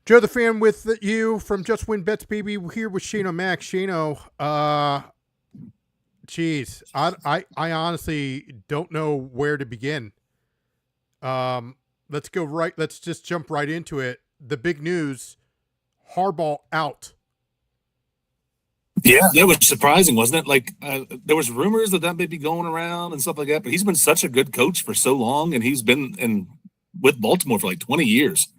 Joe the fan with you from Just Win Bets, baby. We're here with Shano Max. Shano, geez, I honestly don't know where to begin. Let's go right. Let's just jump right into it. The big news: Harbaugh out. Yeah, that was surprising, wasn't it? Like there was rumors that may be going around and stuff like that, but he's been such a good coach for so long, and he's been in with Baltimore for like 20 years.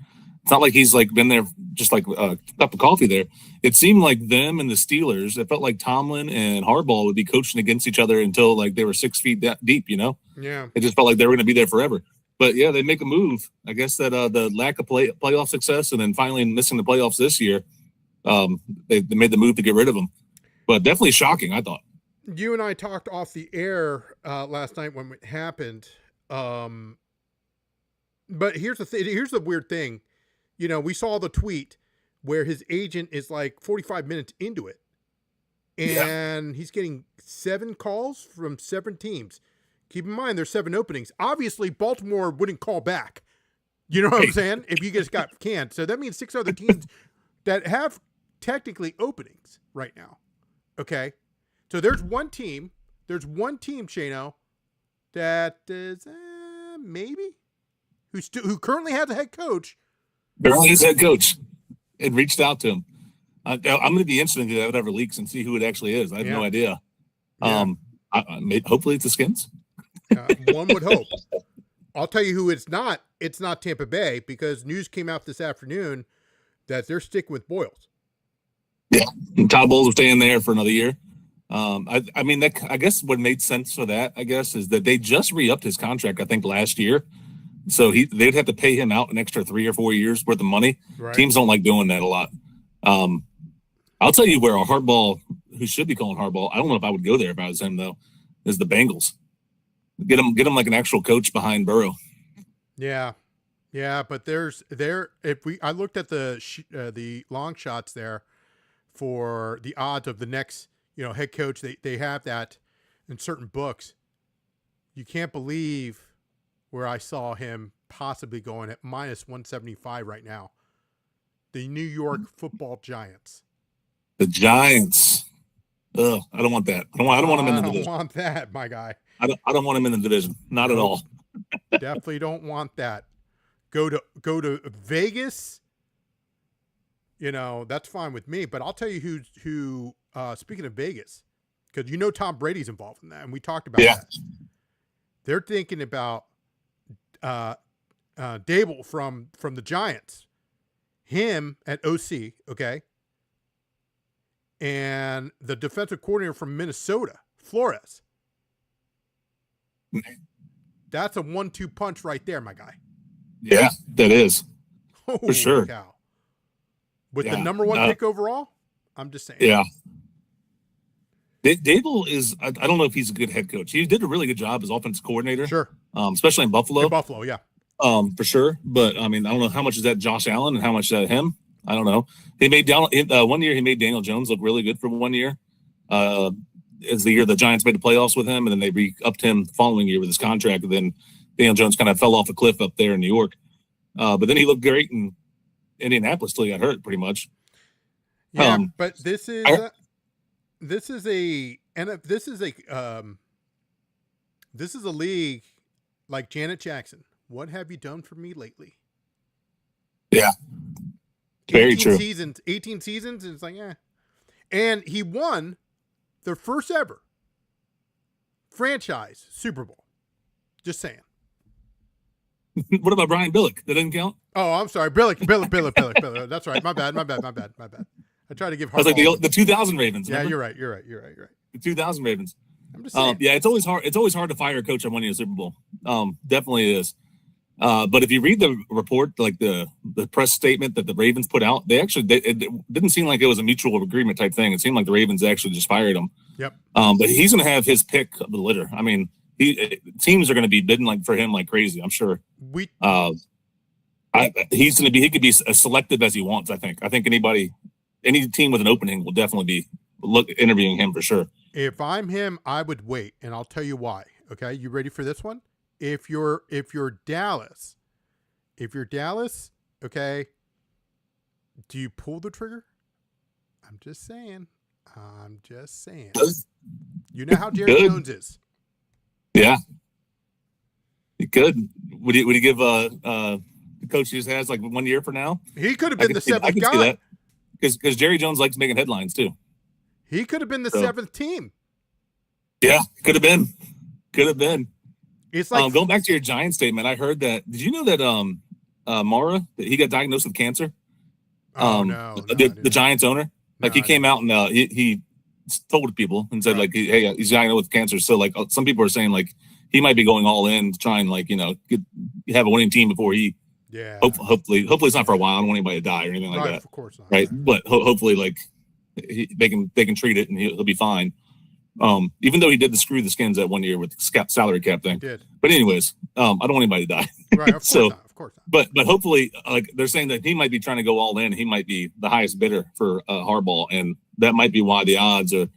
It's not like he's like been there just like a cup of coffee there. It seemed like them and the Steelers. It felt like Tomlin and Harbaugh would be coaching against each other until like they were 6 feet deep. Yeah. It just felt like they were going to be there forever. But yeah, they make a move. I guess that the lack of playoff success and then finally missing the playoffs this year, they made the move to get rid of him. But definitely shocking, I thought. You and I talked off the air last night when it happened. But here's the thing. Here's the weird thing. You know, we saw the tweet where his agent is like 45 minutes into it, and he's getting 7 calls from 7 teams. Keep in mind, there's 7 openings. Obviously, Baltimore wouldn't call back. You know what I'm saying? If you just got canned. So that means 6 other teams that have technically openings right now. Okay. So there's one team, Shano, that is maybe who currently has a head coach. Currently his head coach and reached out to him. I'm going to be interested if that ever leaks and see who it actually is. I have no idea. Yeah. Hopefully it's the Skins. One would hope. I'll tell you who it's not. It's not Tampa Bay, because news came out this afternoon that they're sticking with Boyles. Yeah, and Todd Bowles was staying there for another year. I guess what made sense for that, I guess, is that they just re-upped his contract, I think, last year. So they'd have to pay him out an extra 3 or 4 years worth of money. Right. Teams don't like doing that a lot. I'll tell you where a hardball, who should be calling hardball, I don't know if I would go there if I was him, though, is the Bengals. Get him like an actual coach behind Burrow. Yeah. Yeah, but I looked at the long shots there for the odds of the next, head coach. They have that in certain books. You can't believe where I saw him possibly going at -175 right now. The New York Football Giants. The Giants. Ugh, I don't want that. I don't want him in the division. I don't want that, my guy. I don't want him in the division. Not at all. Definitely don't want that. Go to Vegas. That's fine with me. But I'll tell you who speaking of Vegas, because Tom Brady's involved in that, and we talked about that. They're thinking about Dable from the Giants, him at OC, okay, and the defensive coordinator from Minnesota, Flores. That's a 1-2 punch right there, my guy. Yeah, that is. For sure. Cow. With the number 1 pick overall, I'm just saying. Yeah. Dable is, I don't know if he's a good head coach. He did a really good job as offensive coordinator. Sure. Especially in Buffalo. In Buffalo, yeah. For sure. But, I mean, I don't know how much is that Josh Allen and how much is that him. I don't know. He made 1 year, he made Daniel Jones look really good for 1 year. It's the year the Giants made the playoffs with him, and then they re-upped him the following year with his contract, and then Daniel Jones kind of fell off a cliff up there in New York. But then he looked great in Indianapolis till he got hurt, pretty much. Yeah, but this is a league like Janet Jackson. What have you done for me lately? Yeah, very true. 18 seasons, and it's like, and he won their first ever franchise Super Bowl. Just saying. What about Brian Billick? That didn't count? Oh, I'm sorry. Billick. That's right. My bad. I tried to give I was like the 2000 Ravens. Yeah, remember? you're right. The 2000 Ravens. I'm just saying. Yeah, it's always hard to fire a coach on winning a Super Bowl. Definitely is. But if you read the report, like the press statement that the Ravens put out, it didn't seem like it was a mutual agreement type thing. It seemed like the Ravens actually just fired him. Yep. But he's going to have his pick of the litter. I mean, teams are going to be bidding for him like crazy, I'm sure. He could be as selective as he wants. I think any team with an opening will definitely be interviewing him for sure. If I'm him, I would wait, and I'll tell you why. Okay, you ready for this one? If you're Dallas, okay, Do you pull the trigger? I'm just saying. I'm just saying. You know how Jerry Jones is. Yeah. He could. Would he give the coach he just has like 1 year for now? He could have been the seventh guy. See that. Because Jerry Jones likes making headlines too. He could have been the seventh team. Yeah, could have been. Could have been. It's like going back to your Giants statement. I heard that. Did you know that Mara, that he got diagnosed with cancer? No, the Giants owner, like he came out and he told people and said like, hey, he's diagnosed with cancer. So like some people are saying like he might be going all in to try and like have a winning team before he. Yeah. Hopefully it's not for a while. I don't want anybody to die or anything like that. Of course not. Right, but hopefully like they can treat it and he'll be fine. Even though he did screw the Skins that 1 year with the salary cap thing. He did. But anyways, I don't want anybody to die. Right, of course not. Of course not. But hopefully, like they're saying that he might be trying to go all in. He might be the highest bidder for Harbaugh, and that might be why the odds are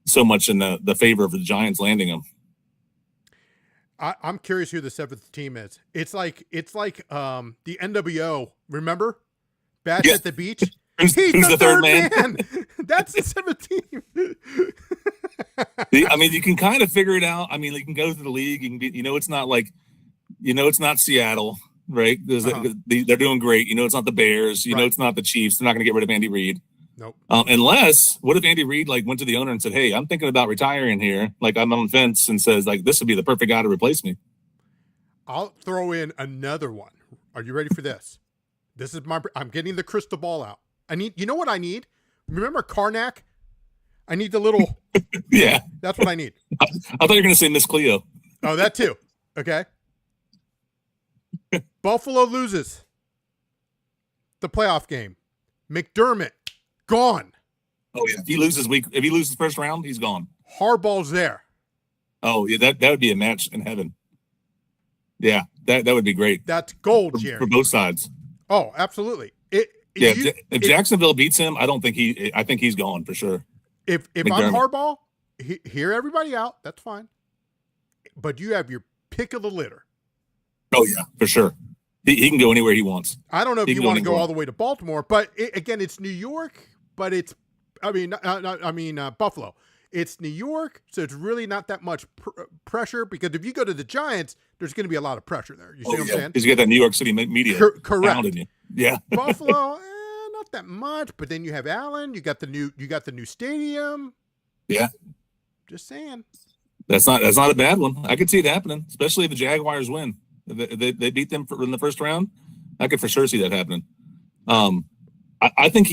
so much in the favor of the Giants landing him. I'm curious who the seventh team is. It's like the NWO. Remember, Bats at the Beach. Who's the third man? That's the seventh team. I mean, you can kind of figure it out. I mean, you can go through the league. You can get, it's not like, it's not Seattle, right? They're doing great. It's not the Bears. It's not the Chiefs. They're not going to get rid of Andy Reid. Nope. Unless, what if Andy Reid like went to the owner and said, "Hey, I'm thinking about retiring here. Like I'm on the fence," and says, "Like this would be the perfect guy to replace me." I'll throw in another one. Are you ready for this? This is I'm getting the crystal ball out. You know what I need? Remember Karnak? I need the little. Yeah. That's what I need. I thought you were going to say Miss Cleo. Oh, that too. Okay. Buffalo loses the playoff game. McDermott, gone. Oh, yeah. If he loses first round, he's gone. Harbaugh's there. Oh, yeah. That would be a match in heaven. Yeah. That would be great. That's gold, Jerry. For both sides. Oh, absolutely. If Jacksonville beats him, I think he's gone for sure. If McDermott. I'm Harbaugh, hear everybody out. That's fine. But you have your pick of the litter. Oh yeah, for sure. He can go anywhere he wants. I don't know if you want to go all the way to Baltimore, but again, it's New York. But it's, Buffalo. It's New York, so it's really not that much pressure. Because if you go to the Giants, there's going to be a lot of pressure there. You see what I'm saying? Because you get that New York City media. Correct. You. Yeah. Buffalo, not that much. But then you have Allen. You got the new stadium. Yeah. Just saying. That's not a bad one. I could see it happening, especially if the Jaguars win. They beat them in the first round. I could for sure see that happening. I think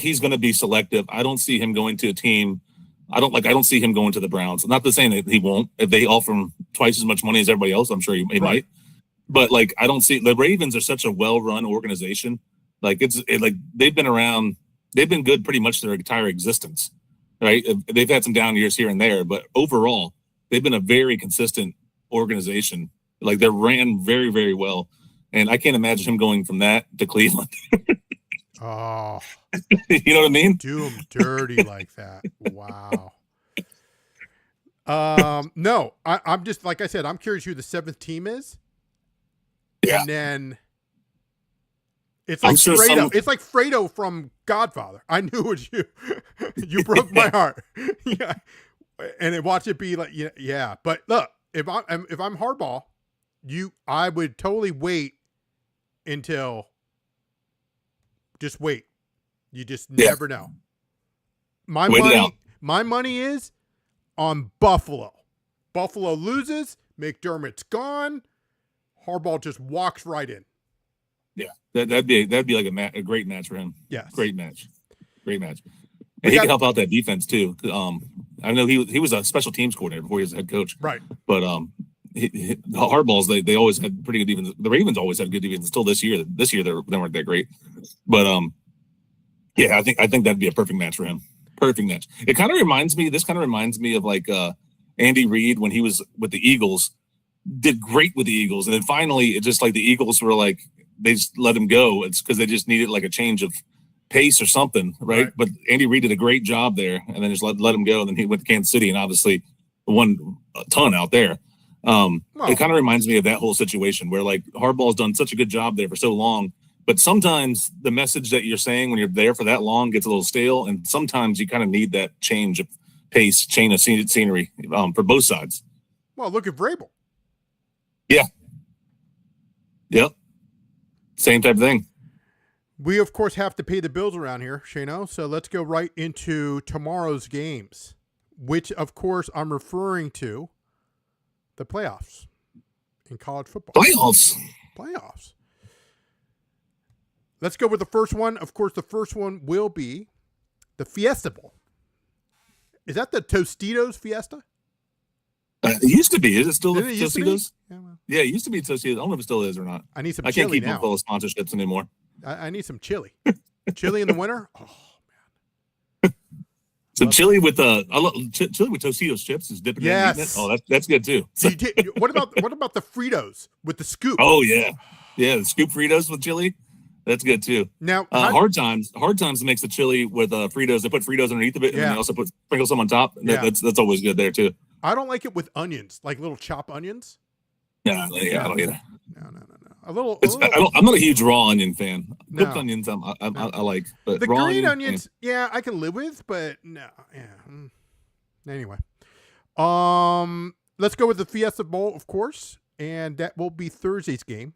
he's going to be selective. I don't see him going to a team. I don't see him going to the Browns. I'm not saying that he won't. If they offer him twice as much money as everybody else, I'm sure he might. But like, I don't see the Ravens are such a well-run organization. Like they've been around. They've been good pretty much their entire existence. Right? They've had some down years here and there, but overall, they've been a very consistent organization. Like they're ran very, very well. And I can't imagine him going from that to Cleveland. Oh, you know what I mean? Do him dirty like that. Wow. No, I'm just, like I said, I'm curious who the seventh team is. Yeah. And then it's like Fredo. It's like Fredo from Godfather. I knew it was you. You broke my heart. Yeah. And watch it be like, yeah. But look, if I'm Harbaugh, I would totally wait until. Just wait. You just never know. My money is on Buffalo. Buffalo loses. McDermott's gone. Harbaugh just walks right in. Yeah, that'd be like a great match for him. Yes, great match. And he can help out that defense too. I know he was a special teams coordinator before he was a head coach. Right. But the Hardballs, they always had pretty good defense. The Ravens always had good defense until this year. This year they weren't that great. But yeah, I think that'd be a perfect match for him. Perfect match. This kind of reminds me of like Andy Reid when he was with the Eagles, did great with the Eagles, and then finally it just like the Eagles were like they just let him go. It's because they just needed like a change of pace or something, right? But Andy Reid did a great job there, and then just let him go. And then he went to Kansas City and obviously won a ton out there. It kind of reminds me of that whole situation where like Harbaugh's done such a good job there for so long, But sometimes the message that you're saying when you're there for that long gets a little stale, and sometimes you kind of need that change of pace, change of scenery for both sides. Well, look at Vrabel. Yeah. Yep. Same type of thing. We, of course, have to pay the bills around here, Shano. So let's go right into tomorrow's games, which, of course, I'm referring to the playoffs in college football. Playoffs. Let's go with the first one. Of course, the first one will be the Fiesta Bowl. Is that the Tostitos Fiesta? It used to be. Is it still the Didn't it used to Tostitos? be? Yeah, well, Yeah, it used to be Tostitos. I don't know if it still is or not. I need some I can't chili keep now. them full of sponsorships anymore. I need some chili. Chili in the winter? Oh, So chili with chili with Tostitos chips is dipping in and eating it. Oh, that's good too. So, what about the Fritos with the scoop? oh yeah, the scoop Fritos with chili. That's good too. Now, Hard Times makes the chili with Fritos. They put Fritos underneath of it, and then they also sprinkle some on top. That's always good there too. I don't like it with onions, like little chopped onions. Yeah, I don't either. No. A little. I'm not a huge raw onion fan. Cooked No. onions, I like, but The raw green onions, I can live with, but no, Anyway, let's go with the Fiesta Bowl, of course, and that will be Thursday's game.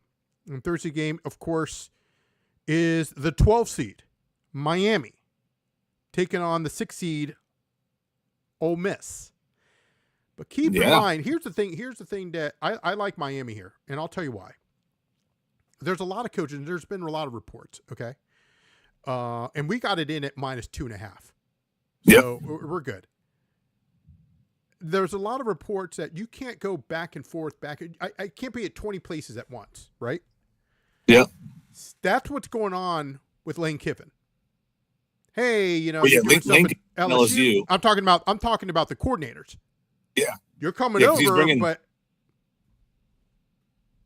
And Thursday game, of course, is the 12 seed Miami taking on the 6 seed Ole Miss. But keep in mind, here's the thing that I like Miami here, and I'll tell you why. There's a lot of coaches, and there's been a lot of reports, okay? And we got it in at -2.5. So we're good. There's a lot of reports that you can't go back and forth, I can't be at 20 places at once, right? Yeah. That's what's going on with Lane Kiffin. Hey, you're Lane doing stuff at LSU. I'm talking about the coordinators. Yeah. You're coming over, but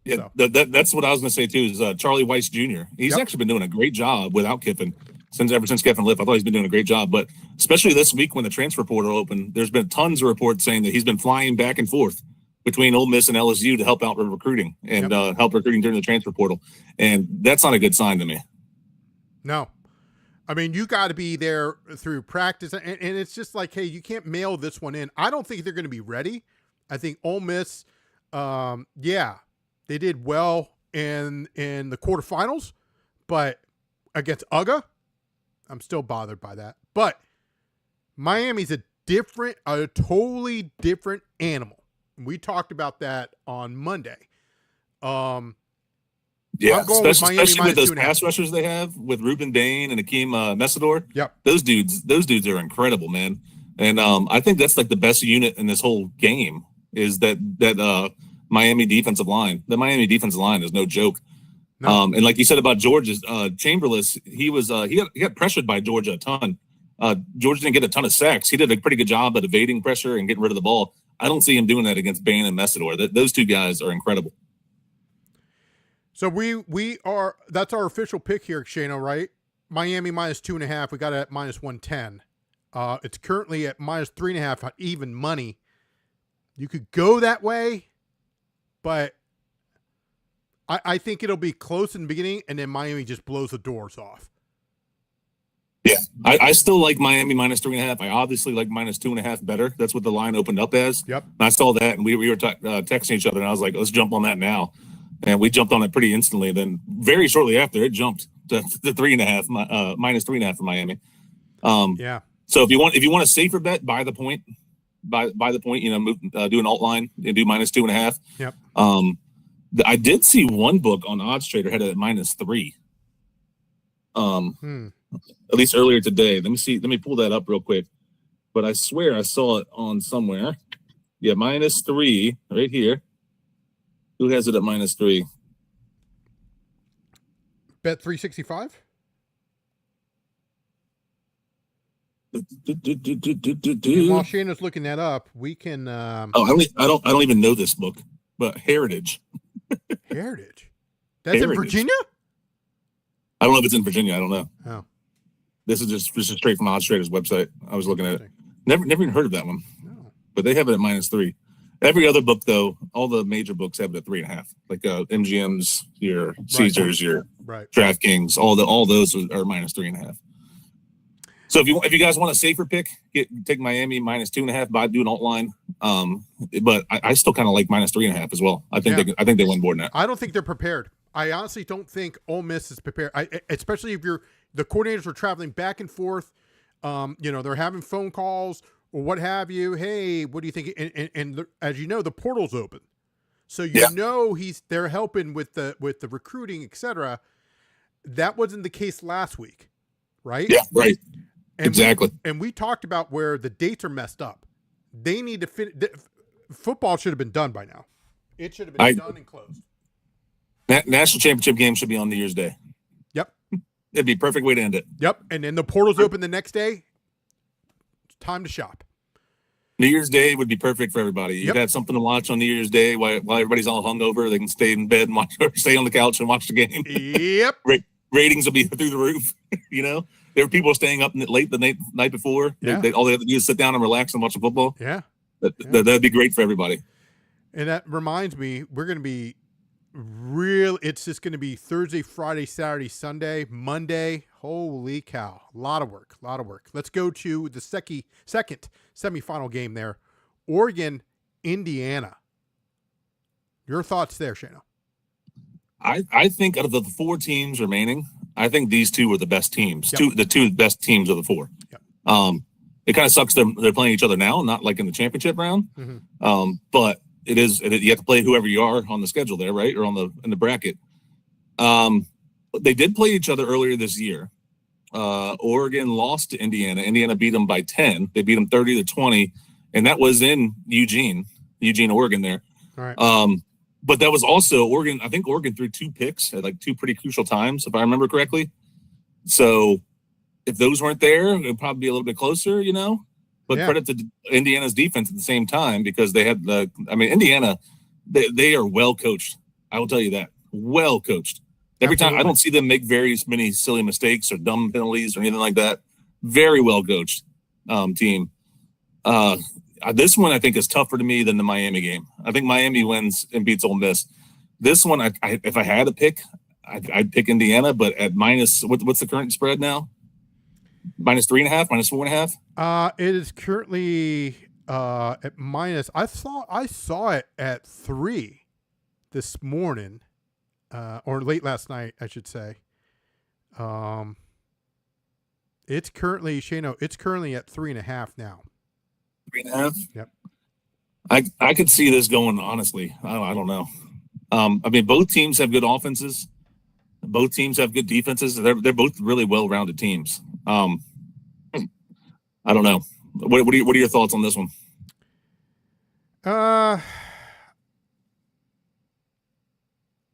yeah, that's what I was going to say too. Is Charlie Weiss Jr. He's actually been doing a great job without Kiffin ever since Kiffin left. I thought he's been doing a great job, but especially this week when the transfer portal opened, there's been tons of reports saying that he's been flying back and forth between Ole Miss and LSU to help out with recruiting and help recruiting during the transfer portal, and that's not a good sign to me. No, I mean you got to be there through practice, and it's just like, hey, you can't mail this one in. I don't think they're going to be ready. I think Ole Miss, they did well in the quarterfinals, but against UGA, I'm still bothered by that. But Miami's a totally different animal. We talked about that on Monday. Especially with those pass rushers they have with Ruben Bain and Akeem Messidor. Yep, those dudes are incredible, man. And I think that's like the best unit in this whole game is that Miami defensive line. The Miami defensive line is no joke. No. And like you said about Georgia's Chamberlain, he got pressured by Georgia a ton. Georgia didn't get a ton of sacks. He did a pretty good job at evading pressure and getting rid of the ball. I don't see him doing that against Bain and Messidor. Those two guys are incredible. So that's our official pick here, Shano, right? Miami -2.5. We got it at -110. It's currently at -3.5 even money. You could go that way, but I think it'll be close in the beginning, and then Miami just blows the doors off. Yeah, I still like Miami -3.5. I obviously like -2.5 better. That's what the line opened up as. Yep. And I saw that, and we were texting each other, and I was like, let's jump on that now. And we jumped on it pretty instantly. Then very shortly after, it jumped to -3.5, -3.5 for Miami. So if you want a safer bet, buy the point. Buy the point. Move, do an alt line and do -2.5. Yep. I did see one book on Odds Trader had it at -3. At least earlier today. Let me see. Let me pull that up real quick. But I swear I saw it on somewhere. Yeah, -3 right here. Who has it at -3? Bet 365. While Shana's looking that up, we can. I don't even know this book, but Heritage. Heritage. That's Heritage. In Virginia. I don't know if it's in Virginia. I don't know. Oh. This is straight from Odds Trader's website. I was looking at it. Never even heard of that one. No. But they have it at -3. Every other book, though, all the major books have it at 3.5. Like MGM's, your Caesars, your DraftKings, all those are minus 3.5. So if you guys want a safer pick, take Miami minus 2.5 by doing alt line. But I still kind of like minus 3.5 as well. I think they win more than that. I don't think they're prepared. I honestly don't think Ole Miss is prepared. Especially if the coordinators are traveling back and forth. They're having phone calls or what have you. Hey, what do you think? And as you know, the portal's open, so they're helping with the recruiting, etc. That wasn't the case last week, right? Yeah, right. Exactly. And we talked about where the dates are messed up. They need to finish. Football should have been done by now. It should have been done and closed. National championship game should be on New Year's Day. Yep. It'd be a perfect way to end it. Yep. And then the portal's open the next day. It's time to shop. New Year's Day would be perfect for everybody. You'd have something to watch on New Year's Day while everybody's all hungover. They can stay in bed and watch, or stay on the couch and watch the game. Yep. Ratings will be through the roof. There were people staying up late the night before. Yeah. All they have to do is sit down and relax and watch the football. Yeah. That'd be great for everybody. And that reminds me, we're going to be it's just going to be Thursday, Friday, Saturday, Sunday, Monday. Holy cow. A lot of work. Let's go to the second semifinal game there. Oregon, Indiana. Your thoughts there, Shana? I think out of the 4 teams remaining, I think these 2 are the best teams. Yep. The 2 best teams of the 4. Yep. It kind of sucks they're playing each other now, not like in the championship round. Mm-hmm. But you have to play whoever you are on the schedule there, right? Or in the bracket. They did play each other earlier this year. Oregon lost to Indiana. Indiana beat them by 10. They beat them 30-20, and that was in Eugene, Oregon there. All right. But that was also Oregon. I think Oregon threw 2 picks at like 2 pretty crucial times, if I remember correctly. So if those weren't there, it would probably be a little bit closer, But credit to Indiana's defense at the same time, because they had Indiana, they are well coached. I will tell you that. Well coached. Every time, I don't see them make very many silly mistakes or dumb penalties or anything like that. Very well coached team. This one I think is tougher to me than the Miami game. I think Miami wins and beats Ole Miss. This one, if I had to pick, I'd pick Indiana, but at minus, what's the current spread now? Minus 3.5, minus 4.5. It is currently at minus. I saw it at 3 this morning, or late last night, I should say. It's currently Shano. It's currently at 3.5 now. 3.5. Yep. I could see this going. Honestly, I don't know. Both teams have good offenses. Both teams have good defenses. They're both really well-rounded teams. I don't know. What are your thoughts on this one?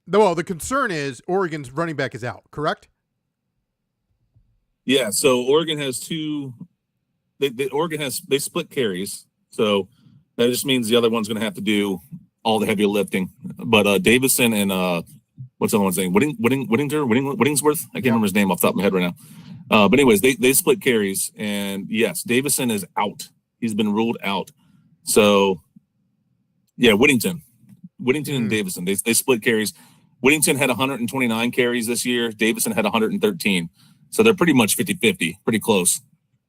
The concern is Oregon's running back is out, correct? Yeah. So Oregon has 2. They split carries, so that just means the other one's going to have to do all the heavy lifting. But Davison and what's the other one's name? Whittingsworth. I can't remember his name off the top of my head right now. But anyways, they split carries, and yes, Davison is out. He's been ruled out. So yeah, Whittington and Davison, they split carries. Whittington had 129 carries this year. Davison had 113. So they're pretty much 50-50, pretty close.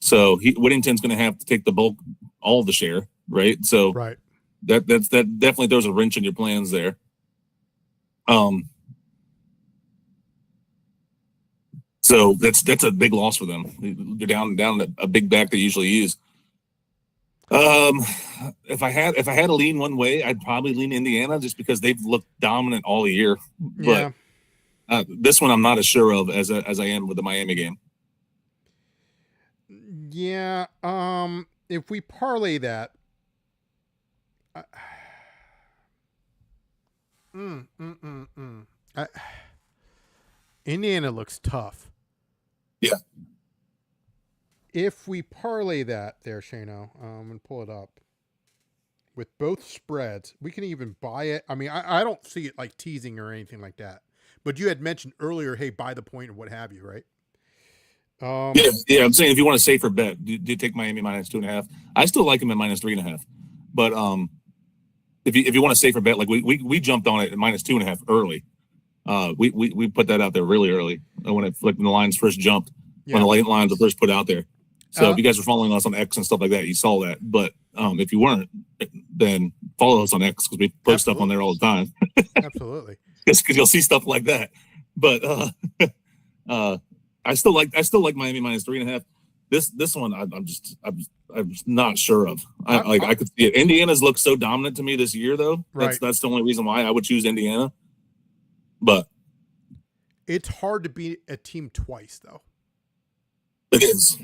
So Whittington's going to have to take the bulk, all of the share, right? So right. That definitely throws a wrench in your plans there. So that's a big loss for them. They're down a big back they usually use. If I had to lean one way, I'd probably lean Indiana just because they've looked dominant all year. But this one I'm not as sure of as I am with the Miami game. Yeah. If we parlay that, Indiana looks tough. Yeah. If we parlay that there, Shano, I'm going to pull it up. With both spreads, we can even buy it. I mean, I don't see it like teasing or anything like that. But you had mentioned earlier, hey, buy the point or what have you, right? Yeah. I'm saying if you want a safer bet, do take Miami minus 2.5. I still like them at minus 3.5. But if you want a safer bet, like we jumped on it at -2.5 early. We put that out there really early when the lines first jumped, when the late lines were first put out there. So if you guys were following us on X and stuff like that, you saw that. But if you weren't, then follow us on X because we post stuff on there all the time. Absolutely. Because you'll see stuff like that. But I still like Miami -3.5. This one I'm just not sure of. I could see it. Indiana's looked so dominant to me this year, though. That's the only reason why I would choose Indiana. But it's hard to beat a team twice, though. It is.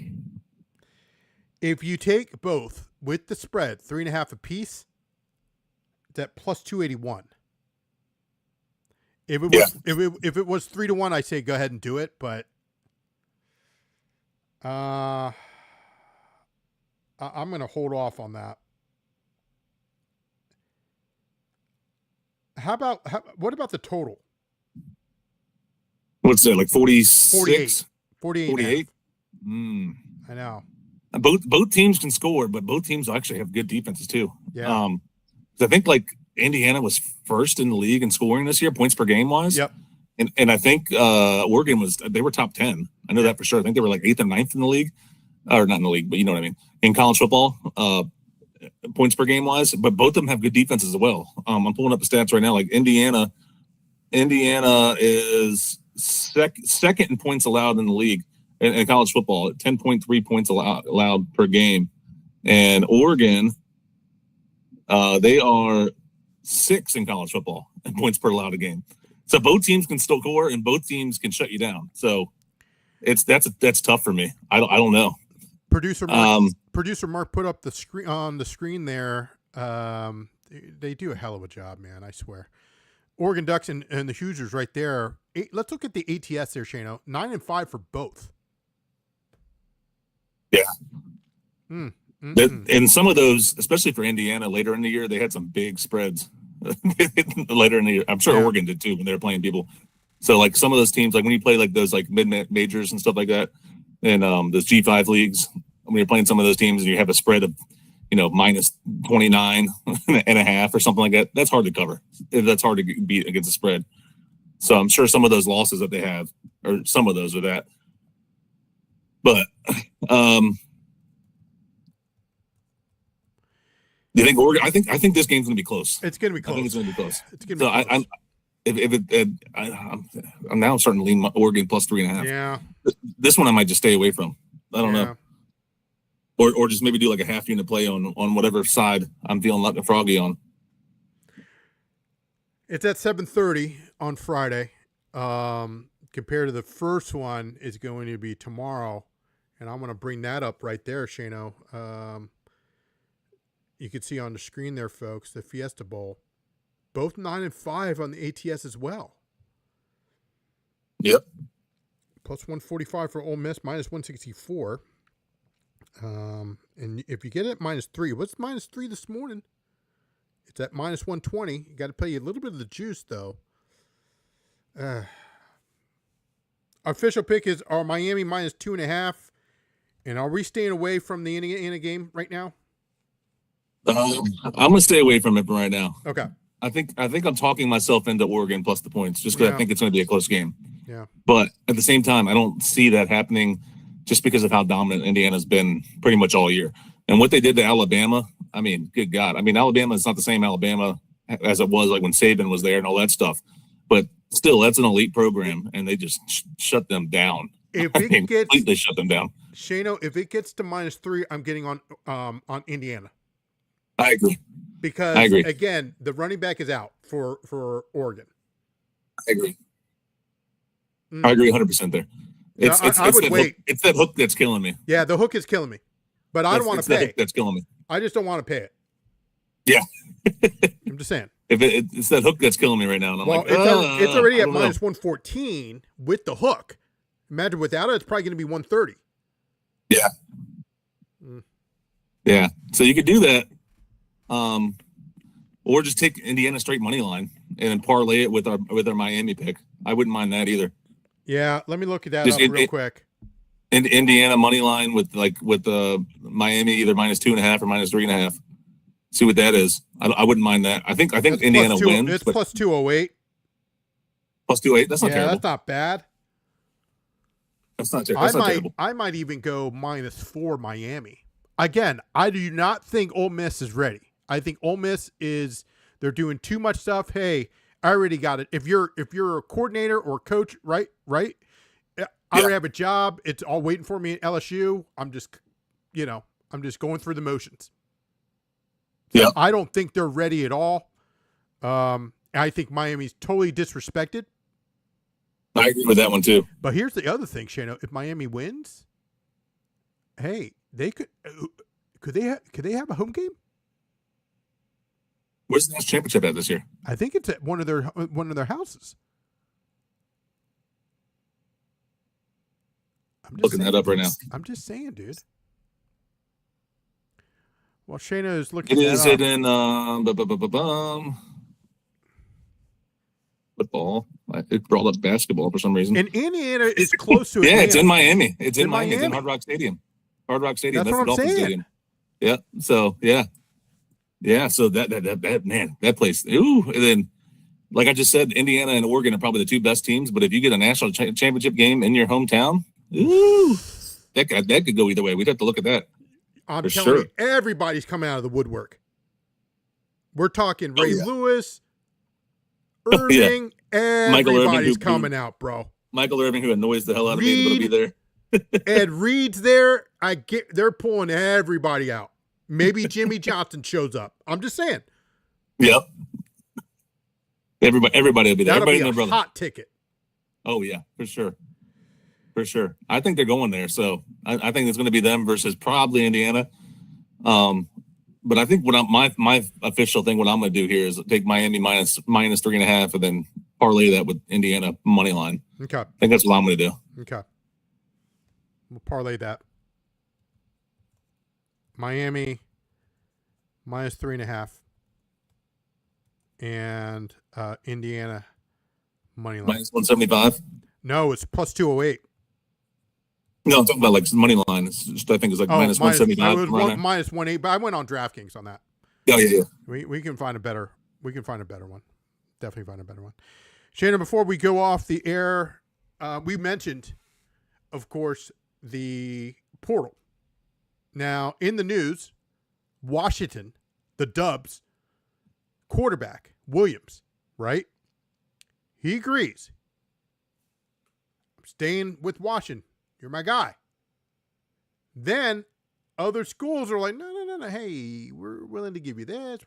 If you take both with the spread, 3.5 apiece, that plus 281. If it was 3-1, I say go ahead and do it. But I'm going to hold off on that. What about the total? What's that, like 46? 48. I know. Both teams can score, but both teams actually have good defenses too. Yeah. I think like Indiana was first in the league in scoring this year, points per game wise. Yep. And I think Oregon they were top 10. I know that for sure. I think they were like 8th and 9th in the league, or not in the league, but you know what I mean. In college football, points per game wise, but both of them have good defenses as well. I'm pulling up the stats right now. Like Indiana is second in points allowed in the league in college football at 10.3 points allowed per game, and Oregon, they are 6th in college football in points per allowed a game. So both teams can still score and both teams can shut you down. So that's tough for me. I don't know. Producer Mark put up the screen on the screen there. They do a hell of a job, man. I swear. Oregon Ducks and the Hoosiers right there. Let's look at the ATS there, Shano. 9-5 for both. Yeah. And some of those, especially for Indiana later in the year, they had some big spreads later in the year. I'm sure Oregon did too when they were playing people. So like some of those teams, like when you play like those like mid majors and stuff like that, and those G5 leagues, when you're playing some of those teams and you have a spread of, -29.5 or something like that, that's hard to cover. That's hard to beat against the spread. So I'm sure some of those losses that they have, or some of those are that. But you think Oregon? I think this game's going to be close. It's going to be close. I think it's going to be close. It's going to be close. I'm now starting to lean Oregon plus 3.5. Yeah. This one I might just stay away from. I don't know. Or just maybe do like a half unit play on whatever side I'm feeling like a froggy on. It's at 7:30 on Friday. Compared to the first one is going to be tomorrow. And I'm going to bring that up right there, Shano. You can see on the screen there, folks, the Fiesta Bowl. Both 9-5 on the ATS as well. Yep. Plus 145 for Ole Miss, minus 164. And if you get it at -3, what's -3 this morning? It's at minus 120. You got to pay a little bit of the juice, though. Our official pick is our Miami -2.5. And are we staying away from the Indiana game right now? I'm gonna stay away from it right now. Okay. I think I'm talking myself into Oregon plus the points just because I think it's going to be a close game. Yeah. But at the same time, I don't see that happening just because of how dominant Indiana's been pretty much all year. And what they did to Alabama, I mean, good God. I mean, Alabama is not the same Alabama as it was like when Saban was there and all that stuff. But still, that's an elite program, and they just shut them down. Completely shut them down. Shano, if it gets to -3, I'm getting on Indiana. I agree. Because, again, the running back is out for Oregon. I agree. I agree 100% there. It's that hook that's killing me. Yeah, the hook is killing me. But I don't want to pay. That hook that's killing me. I just don't want to pay it. Yeah. I'm just saying. It's that hook that's killing me right now. And I'm it's already at minus 114 with the hook. Imagine without it, it's probably going to be 130. Yeah. Yeah. So you could do that. Or just take Indiana straight money line and then parlay it with our Miami pick. I wouldn't mind that either. Yeah, let me look at that up real quick. Indiana money line with Miami either -2.5 or -3.5. See what that is. I wouldn't mind that. I think That's Indiana wins. It's But plus 208. plus 208. That's not Yeah, terrible. that's not bad. That's not terrible. I might even go -4 Miami. Again, I do not think Ole Miss is ready. I think Ole Miss they're doing too much stuff. Hey, I already got it. If you're a coordinator or coach, right? I already have a job. It's all waiting for me at LSU. I'm just going through the motions. Yeah. I don't think they're ready at all. I think Miami's totally disrespected. I agree with that one too. But here's the other thing, Shano. If Miami wins, hey, they could they have a home game? Where's the national championship at this year? I think it's at one of their houses. I'm just Looking that up right now. I'm just saying, dude. Well, Shayna is looking. It is that up. in football. It brought up basketball for some reason. And Indiana is close to it. Yeah, it's in Miami. It's in Miami. Miami. It's in Hard Rock Stadium. Hard Rock Stadium. That's what the I'm Dolphin saying. Stadium. Yeah. So yeah. So that man, that place. Ooh, and then like I just said, Indiana and Oregon are probably the two best teams. But if you get a national championship game in your hometown, ooh, that could go either way. We'd have to look at that. I'm telling you, everybody's coming out of the woodwork. We're talking Ray Lewis, Irving, everybody's coming out, bro. Michael Irving, who annoys the hell out of me, but he'll be there. Ed Reed's there. They're pulling everybody out. Maybe Jimmy Johnson shows up. I'm just saying. Yep. Everybody will be there. That'll Everybody be a hot ticket. Oh yeah, for sure. For sure. I think they're going there. So I think it's going to be them versus probably Indiana. But I think my official thing, what I'm going to do here is take Miami minus 3.5 and then parlay that with Indiana money line. Okay. I think that's what I'm going to do. Okay. We'll parlay that. Miami minus 3.5 and Indiana money line. Minus 175? No, it's plus 208. No, I'm talking about like money line. It's just, I think it's like minus 175. Minus 1.8, but I went on DraftKings on that. Oh yeah. We can find a better one. Definitely find a better one. Shannon, before we go off the air, we mentioned, of course, the portal. Now, in the news, Washington, the Dubs, quarterback, Williams, right? He agrees. I'm staying with Washington. You're my guy. Then other schools are like, no. Hey, we're willing to give you this.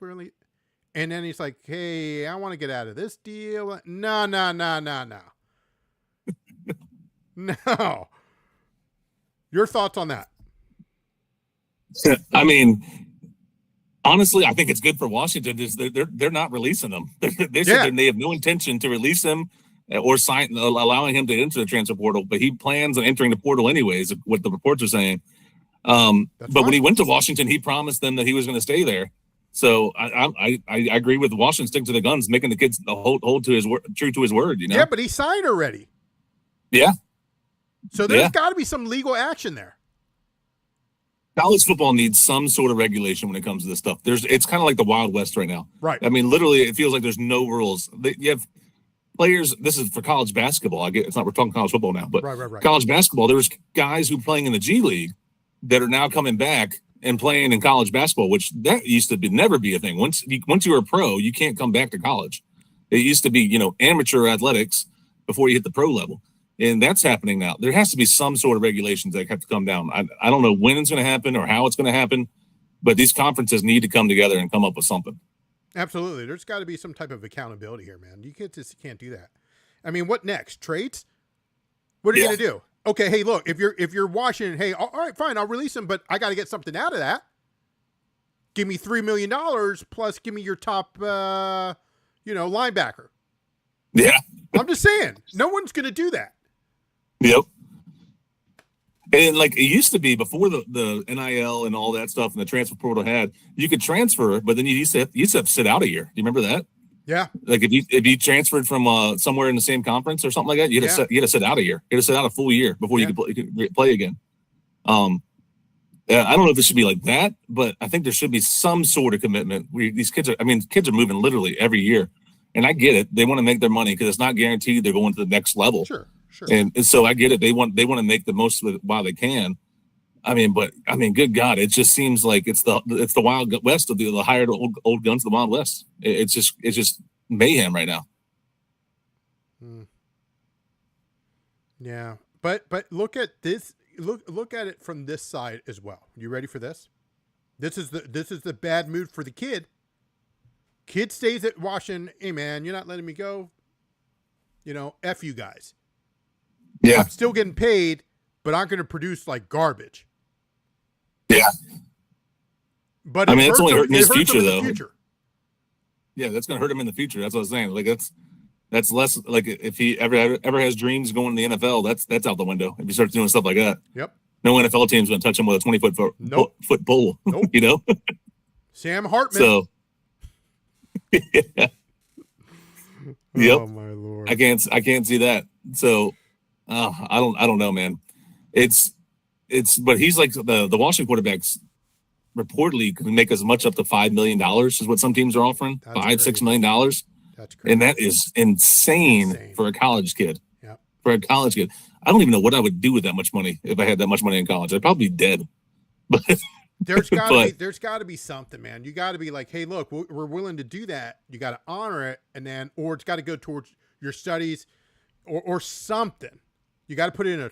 And then he's like, hey, I want to get out of this deal. No. No. Your thoughts on that? I mean, honestly, I think it's good for Washington. They're not releasing them. They said they have no intention to release him or allowing him to enter the transfer portal. But he plans on entering the portal anyways, what the reports are saying. But when he went to Washington, he promised them that he was going to stay there. So I agree with Washington, stick to the guns, making the kids hold to his word, true to his word. You know? Yeah, but he signed already. Yeah. So there's got to be some legal action there. College football needs some sort of regulation when it comes to this stuff. It's kind of like the Wild West right now. Right. I mean, literally, it feels like there's no rules. You have players. This is for college basketball. I get it's not. We're talking college football now, but right. College basketball. There's guys who are playing in the G League that are now coming back and playing in college basketball, which that used to never be a thing. Once you were a pro, you can't come back to college. It used to be, amateur athletics before you hit the pro level. And that's happening now. There has to be some sort of regulations that have to come down. I don't know when it's going to happen or how it's going to happen, but these conferences need to come together and come up with something. Absolutely. There's got to be some type of accountability here, man. You can't do that. I mean, what next? Trades? What are you going to do? Okay, hey, look, if you're Washington, hey, all right, fine, I'll release him, but I got to get something out of that. Give me $3 million plus give me your top, linebacker. Yeah. I'm just saying, no one's going to do that. Yep. And like it used to be before the NIL and all that stuff and the transfer portal you could transfer, but then you used to have to sit out a year. Do you remember that? Yeah. Like if you transferred from somewhere in the same conference or something like that, you had to sit out a year. You had to sit out a full year before you could play again. I don't know if it should be like that, but I think there should be some sort of commitment. These kids are moving literally every year. And I get it. They want to make their money because it's not guaranteed they're going to the next level. Sure. And so I get it. They want to make the most of it while they can. Good God, it just seems like it's the Wild West of the hired old guns of the Wild West. It's just mayhem right now. Yeah, but look at this. Look at it from this side as well. You ready for this? This is the bad mood for the kid. Kid stays at Washington. Hey man, you're not letting me go. F you guys. Yeah, I'm still getting paid, but I'm going to produce like garbage. Yeah. But it's only hurting his future, though. Future. Yeah, that's going to hurt him in the future. That's what I was saying. Like that's less like if he ever has dreams going to the NFL, that's out the window. If he starts doing stuff like that. Yep. No NFL team's going to touch him with a 20-foot pole. Nope. Sam Hartman. So. Yeah. Yep. Oh my Lord. I can't see that. So I don't know, man. But he's like the Washington quarterbacks reportedly can make as much up to $5 million is what some teams are offering. $6 million. That's crazy. And that is insane for a college kid. Yeah. For a college kid. I don't even know what I would do with that much money if I had that much money in college. I'd probably be dead. But there's got to be something, man. You got to be like, hey, look, we're willing to do that. You got to honor it, or it's got to go towards your studies, or something. You got to put it in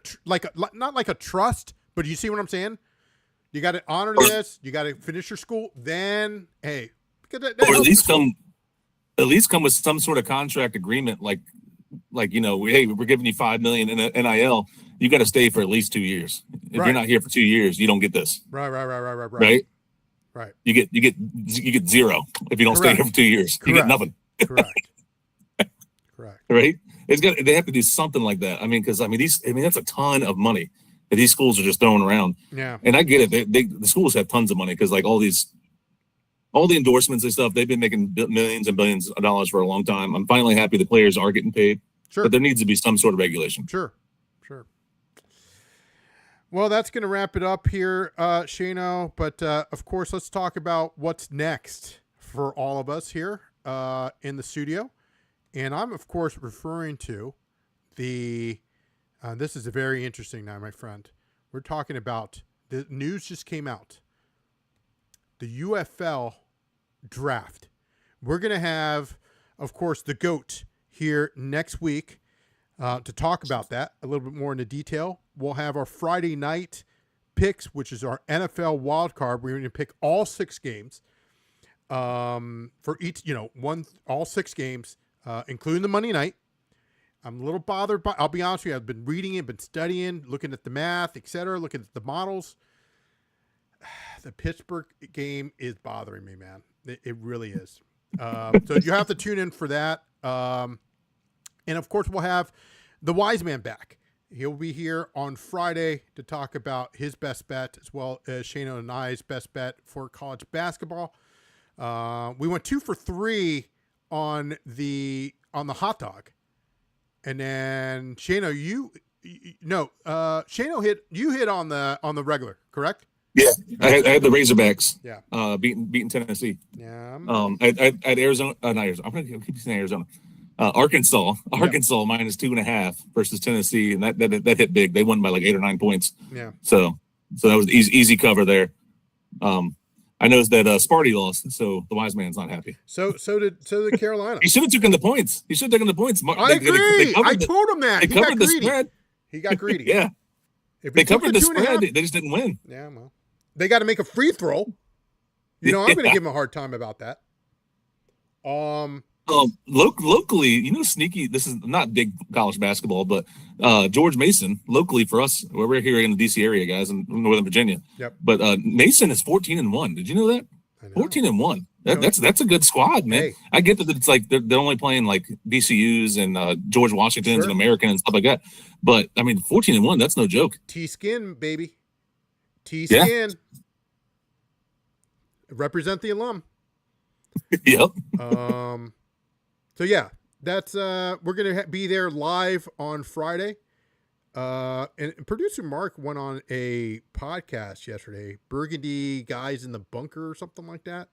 not like a trust, but you see what I'm saying? You got to honor this. You got to finish your school. Then, hey, or at least come with some sort of contract agreement, like hey, we're giving you $5 million in NIL. You got to stay for at least 2 years. If you're not here for 2 years, you don't get this. Right. You get zero if you don't stay here for 2 years. Correct. You get nothing. Correct. Right. They have to do something like that. Because that's a ton of money that these schools are just throwing around. Yeah. And I get it. The schools have tons of money because like all the endorsements and stuff, they've been making millions and billions of dollars for a long time. I'm finally happy the players are getting paid. Sure. But there needs to be some sort of regulation. Sure. Well, that's going to wrap it up here, Shano. But, of course, let's talk about what's next for all of us here in the studio. And I'm, of course, referring to this is a very interesting now, my friend. We're talking about the news just came out. The UFL draft. We're going to have, of course, the GOAT here next week to talk about that a little bit more into detail. We'll have our Friday night picks, which is our NFL wild card. We're going to pick all 6 games for each, all 6 games, including the Monday night. I'm a little bothered by, I'll be honest with you, I've been reading it, been studying, looking at the math, etc., looking at the models. The Pittsburgh game is bothering me, man. It really is. So you have to tune in for that. And of course, we'll have the Wise Man back. He'll be here on Friday to talk about his best bet, as well as Shano and I's best bet for college basketball. We went 2 for 3 on the hot dog, and then Shano, Shano hit on the regular, correct? Yeah, I had the Razorbacks. Yeah, beating Tennessee. Yeah. At Arizona, not Arizona. I'm gonna keep saying Arizona. Arkansas minus 2.5 versus Tennessee, and that hit big. They won by like 8 or 9 points. Yeah. So that was easy cover there. I noticed that Sparty lost, so the Wise Man's not happy. So did Carolina. He should have taken the points. I agree. I told him that. They covered the spread. He got greedy. Yeah. If they covered the spread. They just didn't win. Yeah, well, they got to make a free throw. I'm going to give him a hard time about that. Locally, sneaky. This is not big college basketball, but George Mason, locally for us, we're here in the DC area, guys, in Northern Virginia. Yep. But Mason is 14-1. Did you know that? 14-1. That's a good squad, man. Hey. I get that it's like they're only playing like VCUs and George Washingtons and American and stuff like that. But 14-1, that's no joke. T-skin, baby. T-skin. Yeah. Represent the alum. Yep. So yeah, that's we're gonna be there live on Friday. And producer Mark went on a podcast yesterday, Burgundy Guys in the Bunker or something like that.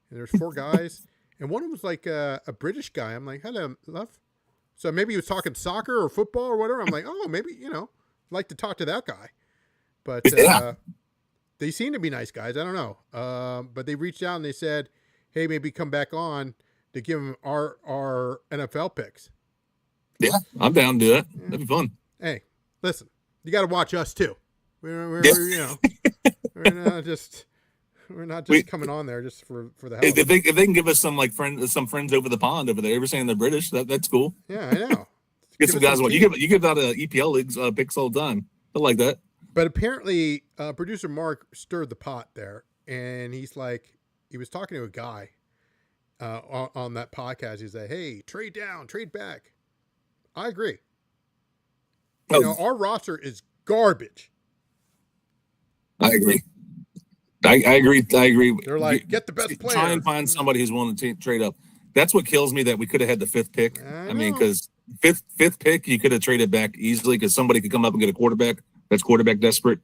And there's 4 guys, and one of them was like a British guy. I'm like, hello, love. So maybe he was talking soccer or football or whatever. I'm like, oh, maybe, I'd like to talk to that guy. But they seem to be nice guys. I don't know. But they reached out and they said, hey, maybe come back on to give them our NFL picks. Yeah, I'm down to do that. That'd be fun. Hey, listen, you got to watch us too. We're not just coming on there just for the hell. If they can give us some friends over the pond over there, we're saying they're British. That's cool. Yeah, I know. Get some guys. You give out EPL leagues picks all the time. I like that. But apparently, producer Mark stirred the pot there, and he was talking to a guy on that podcast. He said, "Hey, trade down, trade back." I agree. Our roster is garbage. I agree. I agree. They're like, get the best player. Try and find somebody who's willing to trade up. That's what kills me, that we could have had the 5th pick. I mean, because fifth pick, you could have traded back easily because somebody could come up and get a quarterback that's quarterback desperate.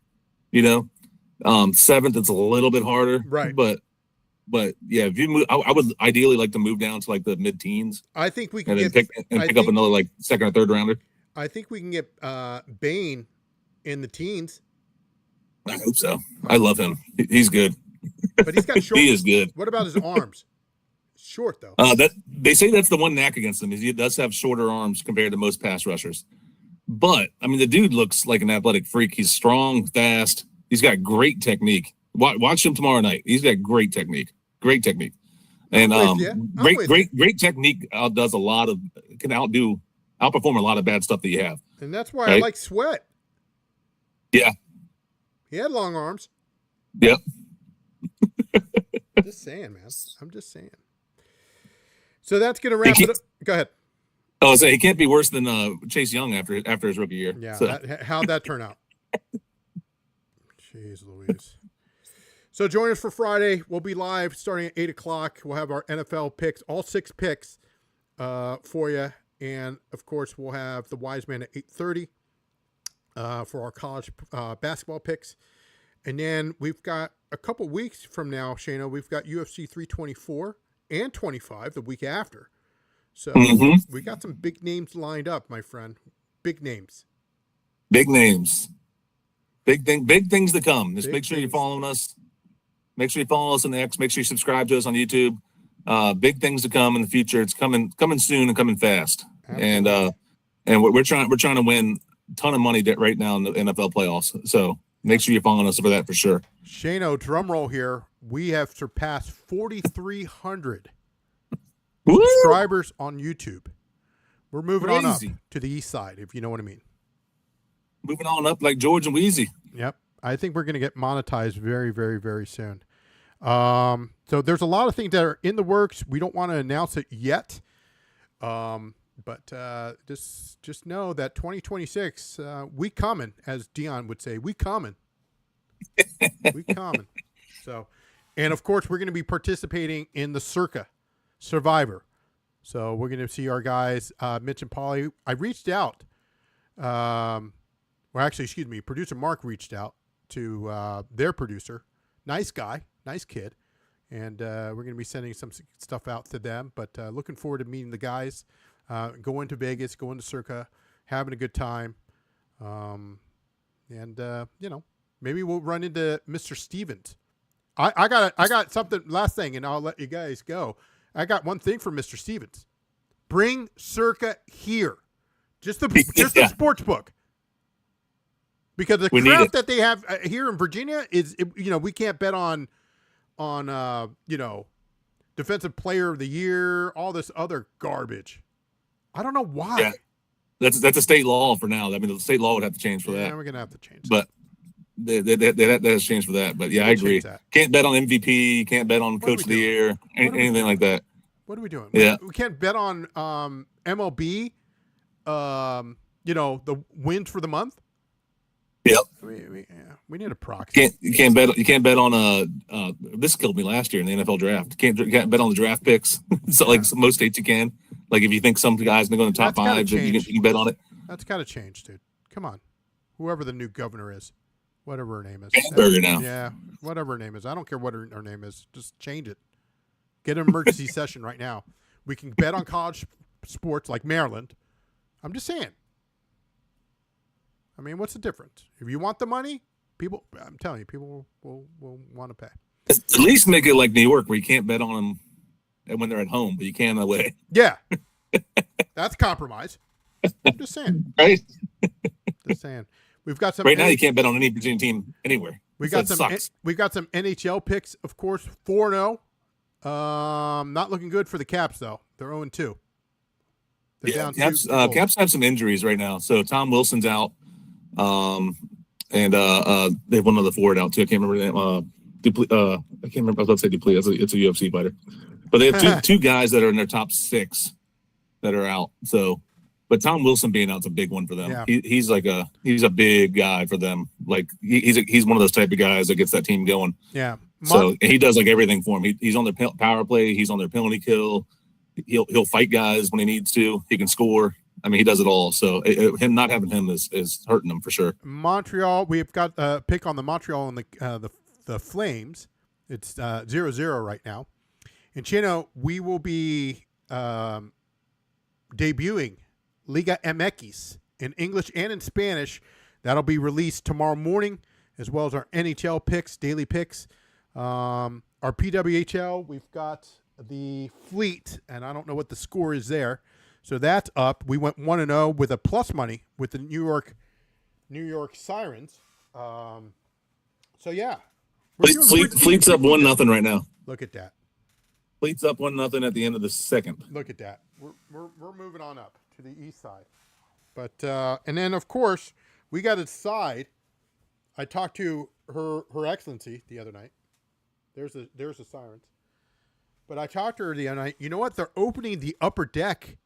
7th, it's a little bit harder. Right. But yeah, if you move, I would ideally like to move down to like the mid-teens. I think we can pick up another like 2nd or 3rd rounder. I think we can get Bain in the teens. I hope so. I love him. He's good. But he's got short. He is good. What about his arms? Short though. That they say that's the one knack against him, is he does have shorter arms compared to most pass rushers. But I mean, the dude looks like an athletic freak. He's strong, fast. He's got great technique. Watch him tomorrow night. He's got great technique. And great technique does a lot of can outperform a lot of bad stuff that you have. And that's why I like Sweat. Yeah. He had long arms. Yep. Just saying, man. I'm just saying. So that's going to wrap it up. Go ahead. Oh, so he can't be worse than Chase Young after his rookie year. Yeah. So. How'd that turn out? Jeez Louise. So join us for Friday. We'll be live starting at 8 o'clock. We'll have our NFL picks, all 6 picks for you. And, of course, we'll have the Wise Man at 8:30 for our college basketball picks. And then we've got a couple weeks from now, Shano, we've got UFC 324 and 25 the week after. So we got some big names lined up, my friend. Big names. Big names. Big things to come. Just make sure you're following us. Make sure you follow us on X. Make sure you subscribe to us on YouTube. Big things to come in the future. It's coming soon and coming fast. Absolutely. And we're trying to win a ton of money right now in the NFL playoffs. So make sure you're following us for that for sure. Shano, drum roll here. We have surpassed 4,300 subscribers on YouTube. We're moving on up to the east side, if you know what I mean. Moving on up like George and Wheezy. Yep. I think we're going to get monetized very, very, very soon. So there's a lot of things that are in the works. We don't want to announce it yet. But just know that 2026, we coming, as Dion would say, we coming. We coming. So, and of course, we're going to be participating in the Circa Survivor. So we're going to see our guys, Mitch and Paulie. I reached out. Producer Mark reached out to their producer. Nice guy, nice kid. And we're going to be sending some stuff out to them. But looking forward to meeting the guys, going to Vegas, going to Circa, having a good time. Maybe we'll run into Mr. Stevens. I got something, last thing, and I'll let you guys go. I got one thing for Mr. Stevens. Bring Circa here. Just the sports book. Because the crap that they have here in Virginia is, we can't bet on defensive player of the year, all this other garbage. I don't know why. Yeah. That's a state law for now. I mean, the state law would have to change for that. Yeah, we're gonna have to change. But that has changed for that. But yeah, I agree. Can't bet on MVP. Can't bet on Coach of the Year. Anything like that. What are we doing? Yeah. We can't bet on MLB. The wins for the month. Yep. We need a proxy. You can't bet on this killed me last year in the NFL draft. Can't bet on the draft picks. So like most states you can. Like if you think some guy's going to go in the top 5, you can bet on it. That's got to change, dude. Come on. whoever the new governor is, whatever her name is. Asperger now. Yeah, whatever her name is. I don't care what her name is. Just change it. Get an emergency session right now. We can bet on college sports like Maryland. I'm just saying. I mean, what's the difference? If you want the money, I'm telling you, people will want to pay. At least make it like New York, where you can't bet on them when they're at home, but you can away. Yeah. That's compromise. I'm just saying. Right? Just saying. We've got some right now you can't bet on any Virginia team anywhere. We've got some NHL picks, of course, 4-0. Not looking good for the Caps though. They're 0-2. Yeah, Caps have some injuries right now. So Tom Wilson's out. And they have one other forward out too. I can't remember the name. I can't remember. I was about to say Duplessis. It's a UFC fighter. But they have two guys that are in their top 6 that are out. So, but Tom Wilson being out's a big one for them. Yeah. He's a big guy for them. Like he's one of those type of guys that gets that team going. Yeah. So and he does like everything for them. He's on their power play. He's on their penalty kill. He'll fight guys when he needs to. He can score. I mean, he does it all. So him not having him is hurting them for sure. Montreal, we've got a pick on the Montreal and the Flames. It's 0-0 right now. And Chino, we will be debuting Liga MX in English and in Spanish. That'll be released tomorrow morning, as well as our NHL picks, daily picks. Our PWHL, we've got the Fleet, and I don't know what the score is there. So that's up. We went 1-0 with a plus money with the New York Sirens. So yeah, Fleet's up 1-0 right now. Look at that. Fleet's up 1-0 at the end of the second. Look at that. We're moving on up to the east side. But and then of course we got to decide. I talked to Her Excellency the other night. There's the Sirens. But I talked to her the other night. You know what? They're opening the upper deck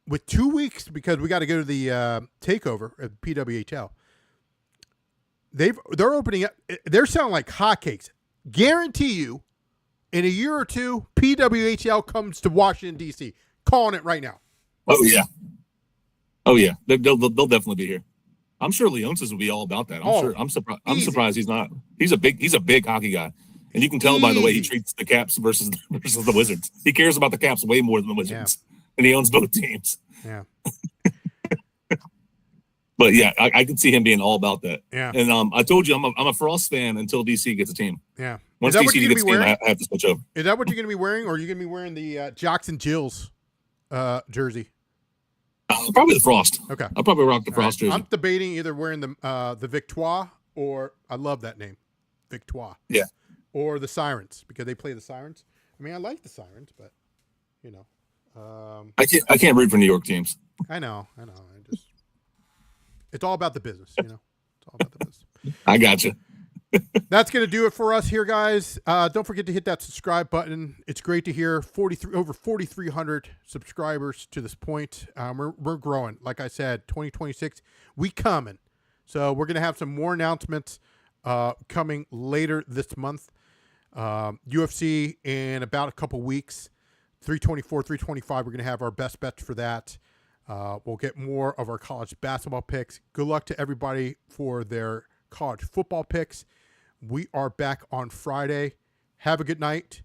with 2 weeks because we got to go to the takeover at PWHL. They're opening up. They're selling like hotcakes. Guarantee you, in a year or two, PWHL comes to Washington D.C. Calling it right now. Oh yeah, they'll definitely be here. I'm sure Leonsis will be all about that. I'm surprised. I'm surprised he's not. He's a big hockey guy, and you can tell by the way he treats the Caps versus the Wizards. He cares about the Caps way more than the Wizards, and he owns both teams. Yeah. But yeah, I can see him being all about that. Yeah. And I told you I'm a Frost fan until DC gets a team. Yeah. Once DC gets a team, I have to switch over. Is that what you're going to be wearing, or are you going to be wearing the Jocks and Jills jersey? Probably the Frost. Okay. I'll probably rock the Frost jersey. I'm debating either wearing the Victoire, or I love that name, Victoire. Yeah. Or the Sirens, because they play the Sirens. I mean, I like the Sirens, but you know. I can't root for New York teams. I know. It's all about the business, you know. It's all about the business. I got you. That's going to do it for us here, guys. Don't forget to hit that subscribe button. It's great to hear over 4,300 subscribers to this point. We're growing. Like I said, 2026, we coming. So we're going to have some more announcements coming later this month. UFC in about a couple weeks. 324, 325, we're going to have our best bets for that. We'll get more of our college basketball picks. Good luck to everybody for their college football picks. We are back on Friday. Have a good night.